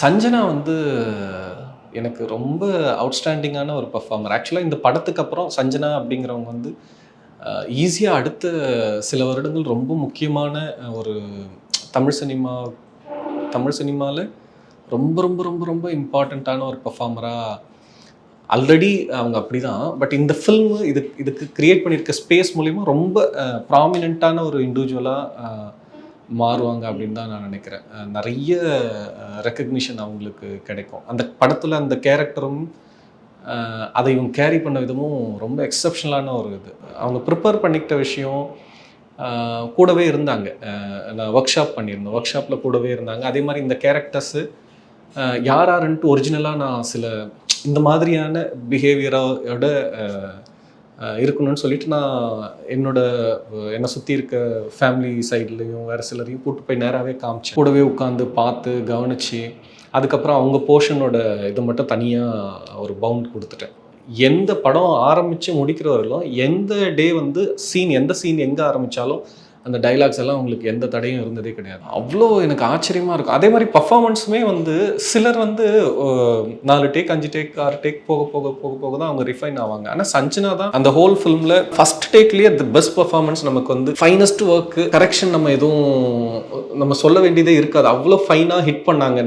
சஞ்சனா வந்து எனக்கு ரொம்ப அவுட்ஸ்டாண்டிங்கான ஒரு பெர்ஃபார்மர். ஆக்சுவலாக இந்த படத்துக்கு அப்புறம் சஞ்சனா அப்படிங்கிறவங்க வந்து ஈஸியாக அடுத்த சில வருடங்கள் ரொம்ப முக்கியமான ஒரு தமிழ் சினிமா தமிழ் சினிமாவில் ரொம்ப ரொம்ப ரொம்ப ரொம்ப இம்பார்ட்டண்ட்டான ஒரு பெர்ஃபார்மராக ஆல்ரெடி அவங்க அப்படி தான். பட் இந்த ஃபில்மு இதுக்கு க்ரியேட் பண்ணியிருக்க ஸ்பேஸ் மூலிமா ரொம்ப ப்ராமினெண்ட்டான ஒரு இண்டிவிஜுவலாக மாறுவாங்க அப்படின்னு தான் நான் நினைக்கிறேன். நிறைய ரெக்கக்னிஷன் அவங்களுக்கு கிடைக்கும். அந்த படத்தில் அந்த கேரக்டரும் அதை இவங்க கேரி பண்ண விதமும் ரொம்ப எக்ஸப்ஷனலான ஒரு இது. அவங்க ப்ரிப்பேர் பண்ணிக்கிட்ட விஷயம் கூடவே இருந்தாங்க. நான் ஒர்க் ஷாப் பண்ணியிருந்தோம். ஒர்க் ஷாப்பில் கூடவே இருந்தாங்க. அதே மாதிரி இந்த கேரக்டர்ஸு யாருன்ட்டு ஒரிஜினலாக நான் சில இந்த மாதிரியான பிஹேவியரோட இருக்கணும்னு சொல்லிட்டு நான் என்னை சுற்றி இருக்க ஃபேமிலி சைட்லேயும் வேறு சிலரையும் கூப்பிட்டு போய் நேராகவே காமிச்சேன். கூடவே உட்காந்து பார்த்து கவனித்து அதுக்கப்புறம் அவங்க போர்ஷனோட இதை மட்டும் தனியாக ஒரு பவுண்ட் கொடுத்துட்டேன். எந்த படம் ஆரம்பித்து முடிக்கிற வரையிலும் எந்த டே வந்து எந்த சீன் எங்கே ஆரம்பித்தாலும் அந்த டைலாக்ஸ் எல்லாம் உங்களுக்கு எந்த தடையும் இருந்ததே கிடையாது. அவ்வளோ எனக்கு ஆச்சரியமாக இருக்கும். அதே மாதிரி பர்ஃபார்மன்ஸுமே வந்து சிலர் வந்து 4 டேக் 5 டேக் 6 டேக் போக போக போக போக தான் அவங்க ரிஃபைன் ஆவாங்க. ஆனால் சஞ்சனா தான் அந்த ஹோல் ஃபிலிமில் ஃபர்ஸ்ட் டேக்லேயே தி பெஸ்ட் பர்ஃபார்மன்ஸ். நமக்கு வந்து ஃபைனஸ்ட் ஒர்க்கு கரெக்ஷன் நம்ம எதுவும் நம்ம சொல்ல வேண்டியதே இருக்காது. அவ்வளோ ஃபைனாக ஹிட் பண்ணாங்க.